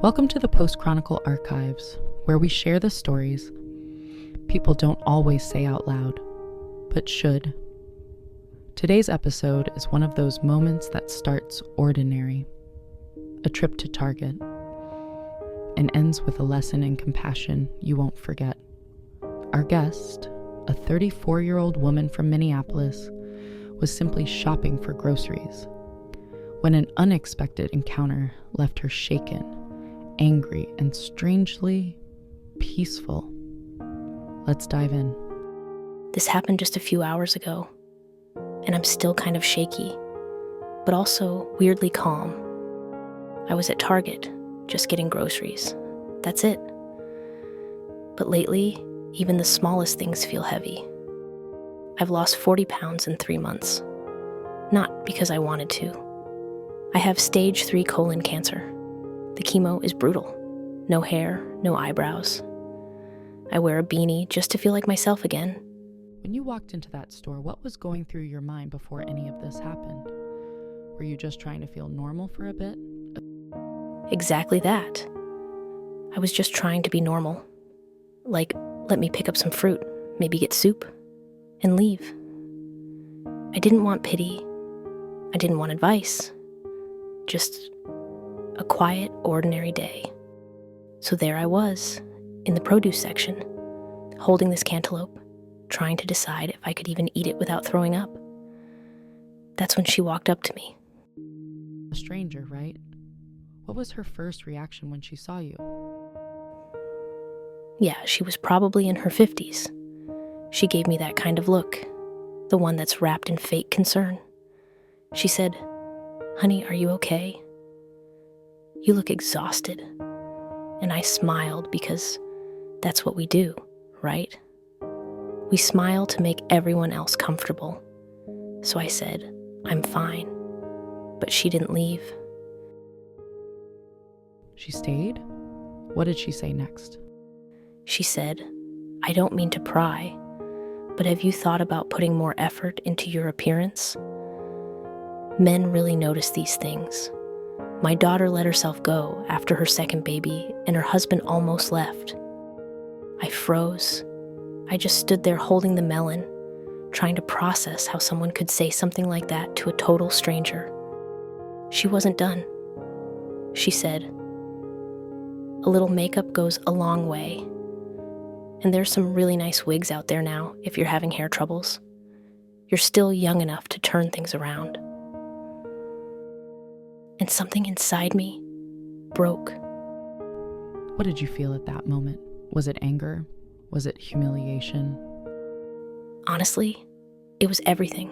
Welcome to the Post Chronicle Archives, where we share the stories people don't always say out loud, but should. Today's episode is one of those moments that starts ordinary, a trip to Target, and ends with a lesson in compassion you won't forget. Our guest, a 34-year-old woman from Minneapolis, was simply shopping for groceries when an unexpected encounter left her shaken, angry, and strangely peaceful. Let's dive in. This happened just a few hours ago, and I'm still kind of shaky, but also weirdly calm. I was at Target, just getting groceries. That's it. But lately, even the smallest things feel heavy. I've lost 40 pounds in 3 months. Not because I wanted to. I have stage 3 colon cancer. The chemo is brutal. No hair, no eyebrows. I wear a beanie just to feel like myself again. When you walked into that store, what was going through your mind before any of this happened? Were you just trying to feel normal for a bit? Exactly that. I was just trying to be normal. Like, let me pick up some fruit, maybe get soup, and leave. I didn't want pity. I didn't want advice. Just a quiet, ordinary day. So there I was, in the produce section, holding this cantaloupe, trying to decide if I could even eat it without throwing up. That's when she walked up to me. A stranger, right? What was her first reaction when she saw you? Yeah, she was probably in her 50s. She gave me that kind of look, the one that's wrapped in fake concern. She said, "Honey, are you okay? You look exhausted." And I smiled because that's what we do, right? We smile to make everyone else comfortable. So I said, "I'm fine." But she didn't leave. She stayed? What did she say next? She said, "I don't mean to pry, but have you thought about putting more effort into your appearance? Men really notice these things. My daughter let herself go after her second baby, and her husband almost left." I froze. I just stood there holding the melon, trying to process how someone could say something like that to a total stranger. She wasn't done. She said, "A little makeup goes a long way. And there's some really nice wigs out there now if you're having hair troubles. You're still young enough to turn things around." And something inside me broke. What did you feel at that moment? Was it anger? Was it humiliation? Honestly, it was everything.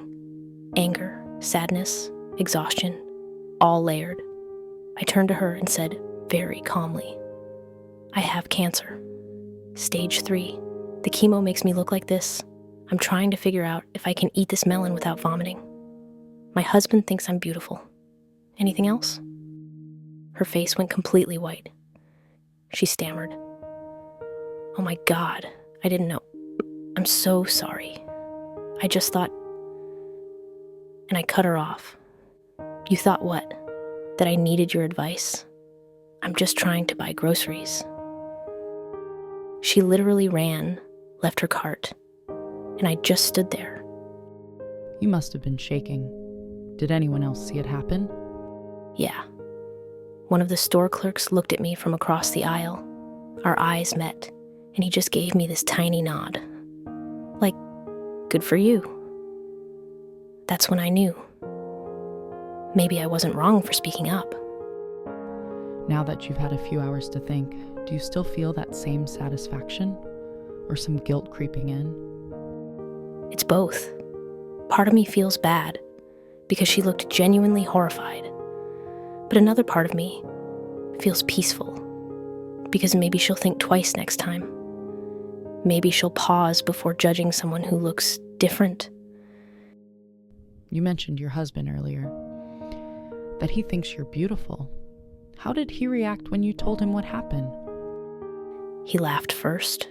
Anger, sadness, exhaustion, all layered. I turned to her and said, very calmly, "I have cancer. Stage 3. The chemo makes me look like this. I'm trying to figure out if I can eat this melon without vomiting. My husband thinks I'm beautiful. Anything else?" Her face went completely white. She stammered, "Oh my God, I didn't know. I'm so sorry. I just thought..." And I cut her off. "You thought what? That I needed your advice? I'm just trying to buy groceries." She literally ran, left her cart, and I just stood there. You must have been shaking. Did anyone else see it happen? Yeah. One of the store clerks looked at me from across the aisle. Our eyes met, and he just gave me this tiny nod. Like, "Good for you." That's when I knew. Maybe I wasn't wrong for speaking up. Now that you've had a few hours to think, do you still feel that same satisfaction? Or some guilt creeping in? It's both. Part of me feels bad because she looked genuinely horrified. But another part of me feels peaceful because maybe she'll think twice next time. Maybe she'll pause before judging someone who looks different. You mentioned your husband earlier, that he thinks you're beautiful. How did he react when you told him what happened? He laughed first,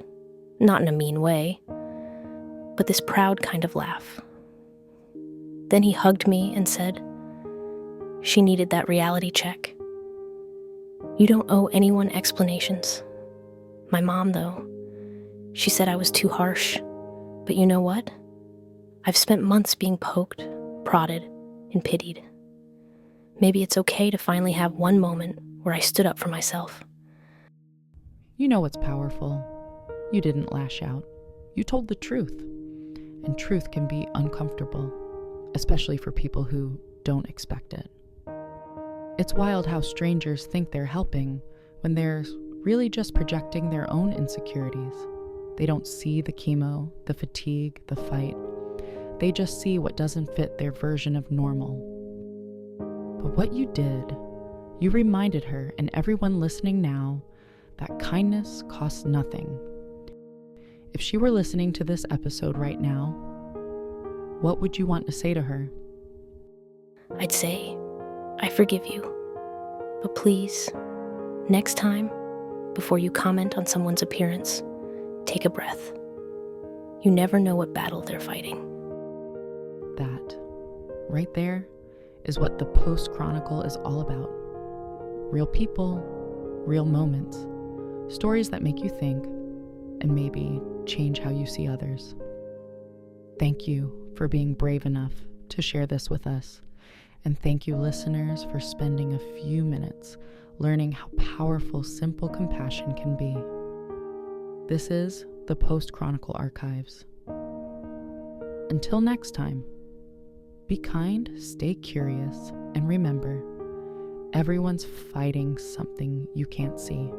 not in a mean way, but this proud kind of laugh. Then he hugged me and said, "She needed that reality check." You don't owe anyone explanations. My mom, though, she said I was too harsh. But you know what? I've spent months being poked, prodded, and pitied. Maybe it's okay to finally have one moment where I stood up for myself. You know what's powerful. You didn't lash out. You told the truth. And truth can be uncomfortable, especially for people who don't expect it. It's wild how strangers think they're helping when they're really just projecting their own insecurities. They don't see the chemo, the fatigue, the fight. They just see what doesn't fit their version of normal. But what you did, you reminded her and everyone listening now that kindness costs nothing. If she were listening to this episode right now, what would you want to say to her? I'd say, I forgive you. But please, next time, before you comment on someone's appearance, take a breath. You never know what battle they're fighting. That, right there, is what the Post Chronicle is all about. Real people, real moments, stories that make you think and maybe change how you see others. Thank you for being brave enough to share this with us. And thank you, listeners, for spending a few minutes learning how powerful simple compassion can be. This is the Post Chronicle Archives. Until next time, be kind, stay curious, and remember, everyone's fighting something you can't see.